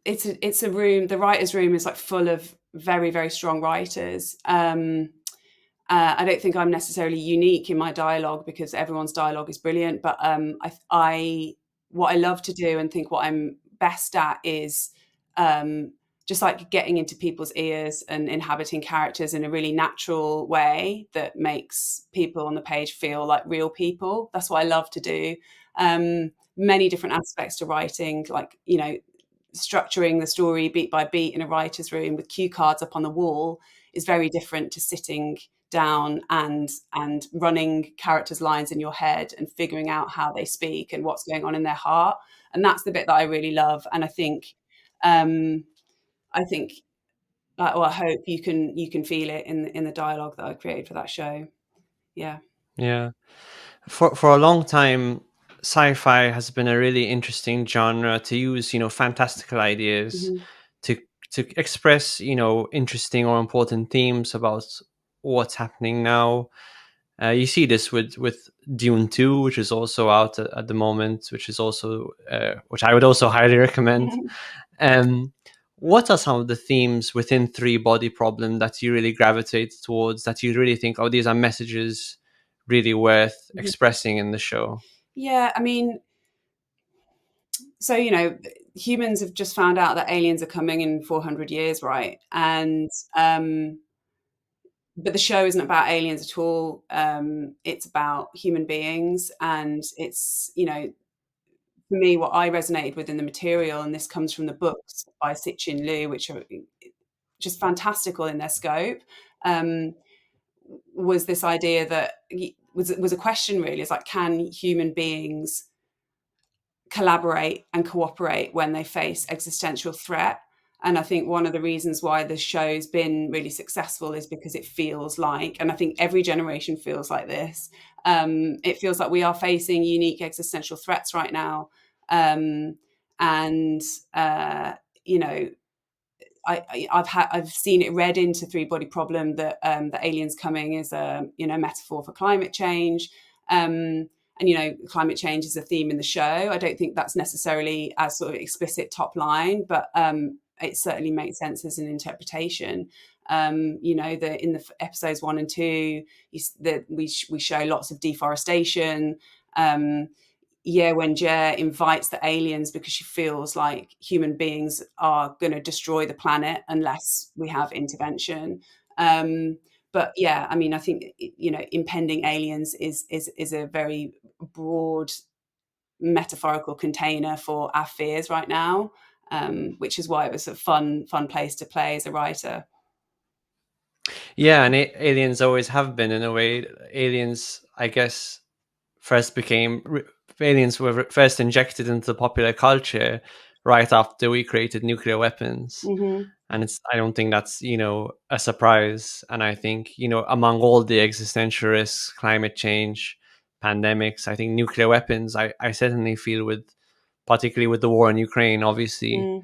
it's a room. The writers' room is like full of very, very strong writers. I don't think I'm necessarily unique in my dialogue because everyone's dialogue is brilliant. But I what I love to do and think what I'm best at is just like getting into people's ears and inhabiting characters in a really natural way that makes people on the page feel like real people. That's what I love to do. Many different aspects to writing, like, structuring the story beat by beat in a writer's room with cue cards up on the wall is very different to sitting down and running characters' lines in your head and figuring out how they speak and what's going on in their heart. And that's the bit that I really love. And um, I think, or I hope you can feel it in the dialogue that I created for that show. Yeah. Yeah. For a long time, sci-fi has been a really interesting genre to use, fantastical ideas Hmm. to express, interesting or important themes about what's happening now. You see this with Dune 2, which is also out at the moment, which is also which I would also highly recommend. Um, what are some of the themes within Three Body Problem that you really gravitate towards, that you really think, oh, these are messages really worth expressing in the show? Yeah, I mean, so humans have just found out that aliens are coming in 400 years, right? And but the show isn't about aliens at all. It's about human beings, and it's, for me, what I resonated with in the material, and this comes from the books by Sitchin Liu, which are just fantastical in their scope, um, was this idea that was a question really. It's like, can human beings collaborate and cooperate when they face existential threat? And I think one of the reasons why this show's been really successful is because it feels like, and I think every generation feels like this, it feels like we are facing unique existential threats right now. And you know I've seen it read into Three Body Problem that the aliens coming is a metaphor for climate change. And climate change is a theme in the show. I don't think that's necessarily as sort of explicit top line, but it certainly makes sense as an interpretation. In the episodes 1 and 2, we show lots of deforestation. When Jer invites the aliens because she feels like human beings are going to destroy the planet unless we have intervention. But yeah, I mean, I think impending aliens is a very broad metaphorical container for our fears right now, which is why it was a fun place to play as a writer. Yeah, and aliens always have been, in a way. Aliens, I guess, first became aliens were first injected into the popular culture right after we created nuclear weapons. Mm-hmm. And I don't think that's a surprise. And I think among all the existential risks, climate change, pandemics, I think nuclear weapons, I certainly feel, with particularly with the war in Ukraine, obviously Mm.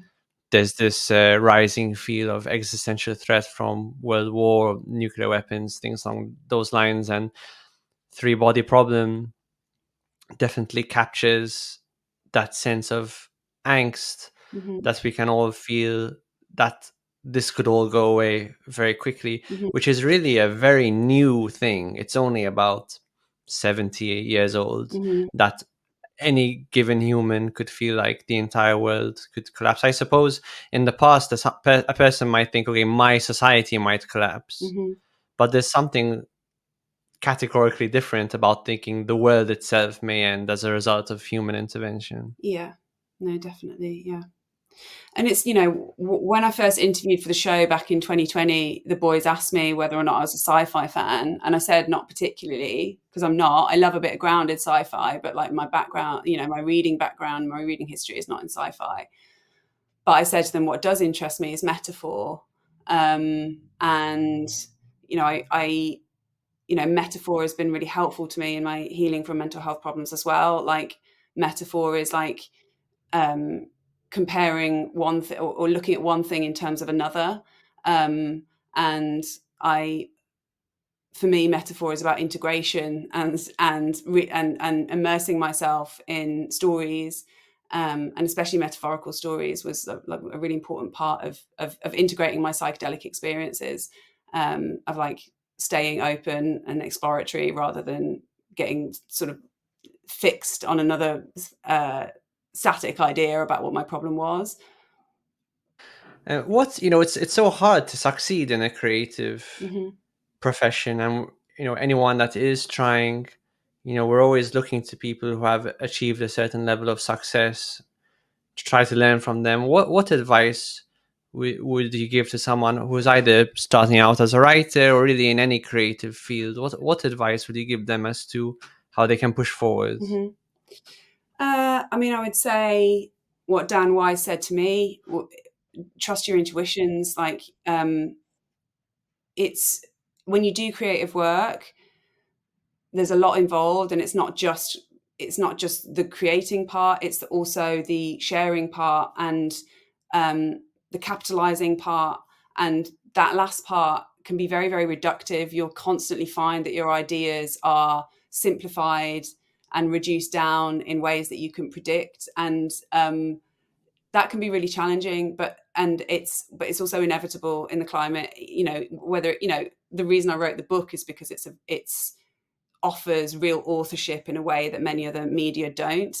there's this rising feel of existential threat from world war, nuclear weapons, things along those lines. And Three Body Problem definitely captures that sense of angst Mm-hmm. that we can all feel, that this could all go away very quickly, Mm-hmm. which is really a very new thing. It's only about 70 years old Mm-hmm. that any given human could feel like the entire world could collapse. I suppose in the past, a person might think, okay, my society might collapse, Mm-hmm. but there's something categorically different about thinking the world itself may end as a result of human intervention. Yeah, no, definitely. Yeah. And it's, when I first interviewed for the show back in 2020, the boys asked me whether or not I was a sci-fi fan. And I said, not particularly, because I'm not. I love a bit of grounded sci-fi, but like my background, my reading background, my reading history is not in sci-fi. But I said to them, what does interest me is metaphor. And, metaphor has been really helpful to me in my healing from mental health problems as well. Like, metaphor is like, um, comparing one thing or looking at one thing in terms of another. Um, and for me, metaphor is about integration and immersing myself in stories and especially metaphorical stories was like a really important part of integrating my psychedelic experiences, of like staying open and exploratory rather than getting sort of fixed on another static idea about what my problem was. What it's so hard to succeed in a creative Mm-hmm. profession, and anyone that is trying, we're always looking to people who have achieved a certain level of success to try to learn from them. What advice would you give to someone who's either starting out as a writer or really in any creative field? What advice would you give them as to how they can push forward? Mm-hmm. I mean, I would say what Dan Wise said to me: trust your intuitions. Like, it's when you do creative work, there's a lot involved, and it's not just the creating part, it's also the sharing part, and the capitalizing part, and that last part can be very, very reductive. You'll constantly find that your ideas are simplified and reduced down in ways that you can predict, and that can be really challenging, but it's also inevitable in the climate. Whether the reason I wrote the book is because it's offers real authorship in a way that many other media don't.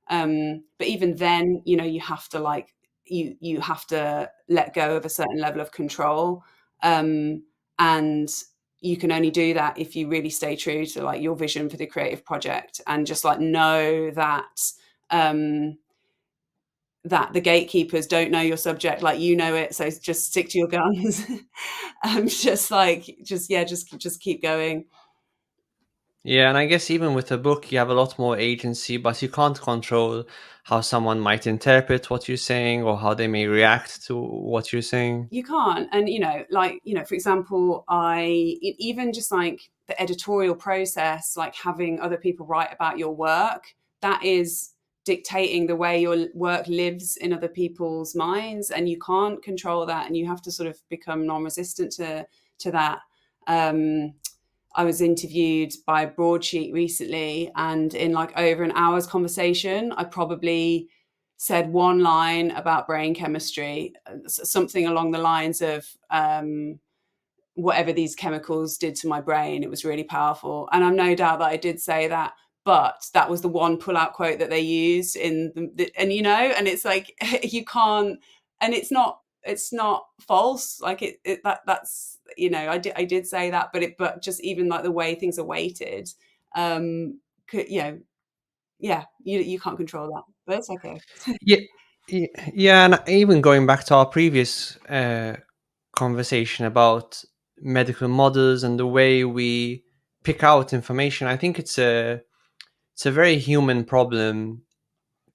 But even then, you have to you have to let go of a certain level of control, and you can only do that if you really stay true to like your vision for the creative project, and just like know um, that the gatekeepers don't know your subject like you know it, so just stick to your guns. Just keep going. Yeah, and I guess even with a book, you have a lot more agency, but you can't control how someone might interpret what you're saying or how they may react to what you're saying. You can't. And for example, even just like the editorial process, like having other people write about your work, that is dictating the way your work lives in other people's minds, and you can't control that, and you have to sort of become non-resistant to that. I was interviewed by Broadsheet recently, and in like over an hour's conversation, I probably said one line about brain chemistry, something along the lines of whatever these chemicals did to my brain, it was really powerful. And I'm no doubt that I did say that, but that was the one pull-out quote that they used and it's like you can't, and it's not false. Like that's I did say that, but just even like the way things are weighted, could, yeah, you can't control that, but it's okay. Yeah, yeah, and even going back to our previous conversation about medical models and the way we pick out information, I think it's a very human problem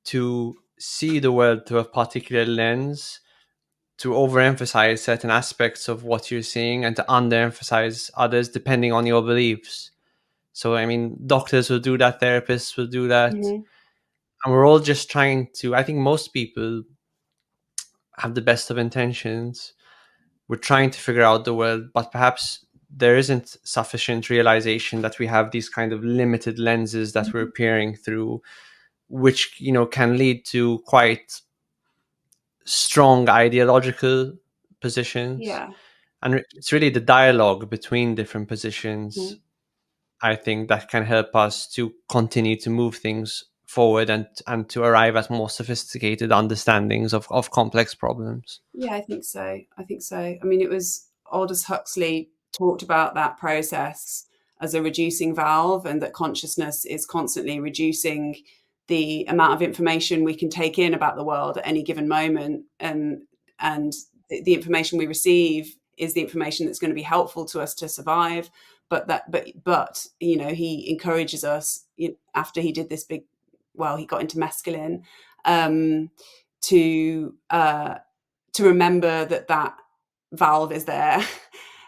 to see the world through a particular lens, to overemphasize certain aspects of what you're seeing and to underemphasize others depending on your beliefs. So, I mean, doctors will do that, therapists will do that. Hmm. And we're all just trying to, I think most people have the best of intentions. We're trying to figure out the world, but perhaps there isn't sufficient realization that we have these kind of limited lenses that we're peering through, which, can lead to quite strong ideological positions. Yeah. And it's really the dialogue between different positions, Mhm. I think, that can help us to continue to move things forward and to arrive at more sophisticated understandings of complex problems. Yeah, I think so. I mean, it was Aldous Huxley talked about that process as a reducing valve, and that consciousness is constantly reducing the amount of information we can take in about the world at any given moment, and the information we receive is the information that's going to be helpful to us to survive. But he encourages us, after he did this big, well, he got into mescaline, um, to remember that valve is there,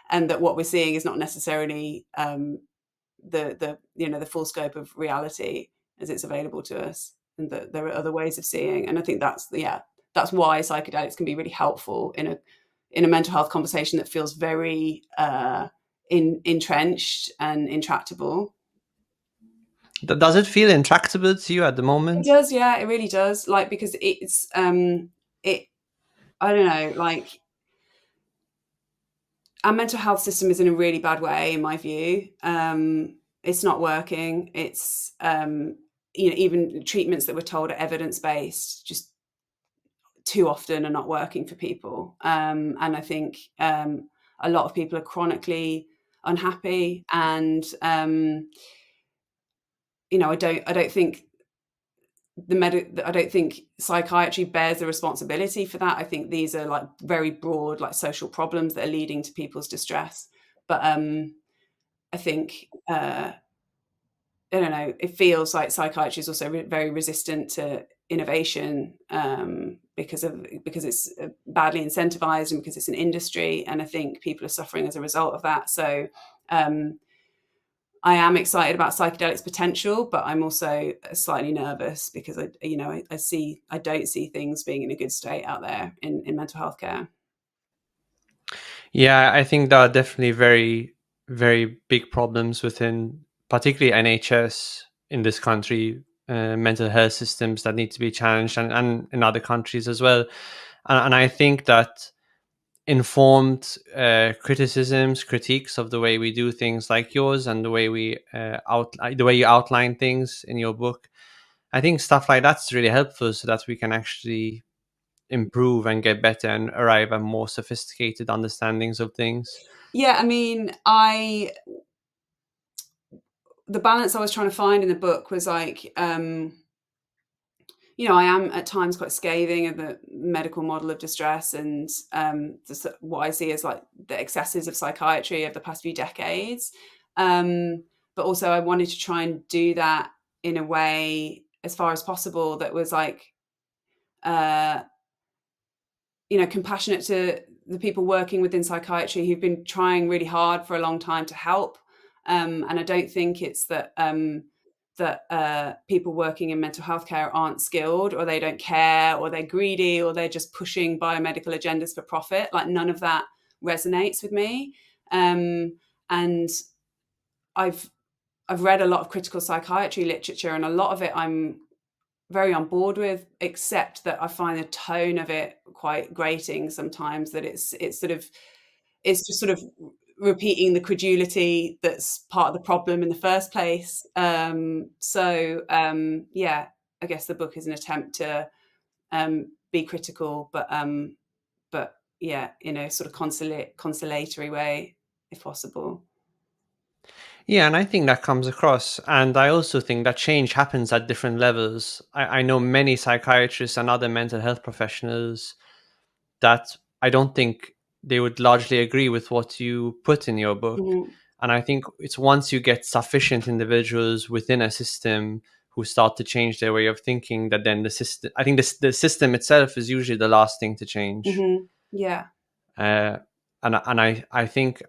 and that what we're seeing is not necessarily the full scope of reality as it's available to us, and that there are other ways of seeing. And I think that's why psychedelics can be really helpful in a mental health conversation that feels very entrenched and intractable. Does it feel intractable to you at the It moment? does, yeah, it really does. Like, because it's it I don't know, like our mental health system is in a really bad way, in my view. It's not working. It's even treatments that we're told are evidence based just too often are not working for people. And I think a lot of people are chronically unhappy, and I don't think I don't think psychiatry bears the responsibility for that. I think these are like very broad, like social problems that are leading to people's distress. But I think I don't know. It feels like psychiatry is also very resistant to innovation, because it's badly incentivized and because it's an industry, and I think people are suffering as a result of that. So um, I am excited about psychedelics potential, but I'm also slightly nervous because I don't see things being in a good state out there in mental health care. Yeah, I think there are definitely very, very big problems within, particularly NHS in this country, mental health systems that need to be challenged, and in other countries as well. And I think that informed criticisms, critiques of the way we do things, like yours, and the way the way you outline things in your book. I think stuff like that's really helpful, so that we can actually improve and get better and arrive at more sophisticated understandings of things. Yeah, I mean, I the balance I was trying to find in the book was like, I am at times quite scathing of the medical model of distress, and what I see as like the excesses of psychiatry of the past few decades. But also, I wanted to try and do that in a way, as far as possible, that was like, uh, compassionate to the people working within psychiatry who've been trying really hard for a long time to help. And I don't think it's that people working in mental health care aren't skilled, or they don't care, or they're greedy, or they're just pushing biomedical agendas for profit. Like, none of that resonates with me. And I've I've read a lot of critical psychiatry literature, and a lot of it I'm very on board with, except that I find the tone of it quite grating sometimes. That it's just sort of repeating the credulity that's part of the problem in the first place. Yeah, I guess the book is an attempt to be critical, but yeah, in a sort of consolatory way, if possible. Yeah, and I think that comes across. And I also think that change happens at different levels. I know many psychiatrists and other mental health professionals that I don't think they would largely agree with what you put in your book. Mhm. And I think it's once you get sufficient individuals within a system who start to change their way of thinking, that then the system, I think the system itself is usually the last thing to change. Mhm. Yeah. Uh, and I think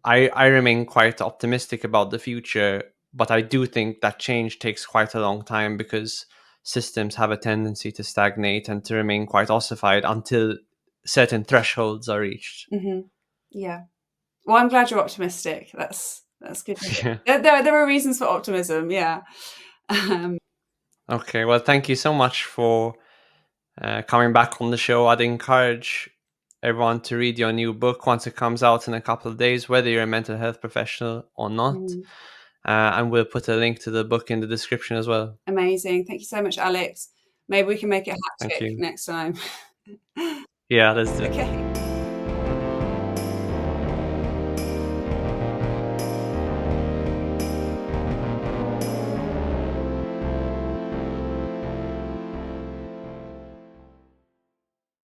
I remain quite optimistic about the future, but I do think that change takes quite a long time, because systems have a tendency to stagnate and to remain quite ossified until certain thresholds are reached. Mhm. Yeah. Well, I'm glad you're optimistic. That's good to hear. Yeah. There are reasons for optimism. Yeah. Um, Okay. Well, thank you so much for coming back on the show. I'd encourage everyone to read your new book once it comes out in a couple of days, whether you're a mental health professional or not. mm, And we'll put a link to the book in the description as well. Amazing. Thank you so much, Alex. Maybe we can make it a hat Thank trick you. next time. Yeah, let's do it. Okay.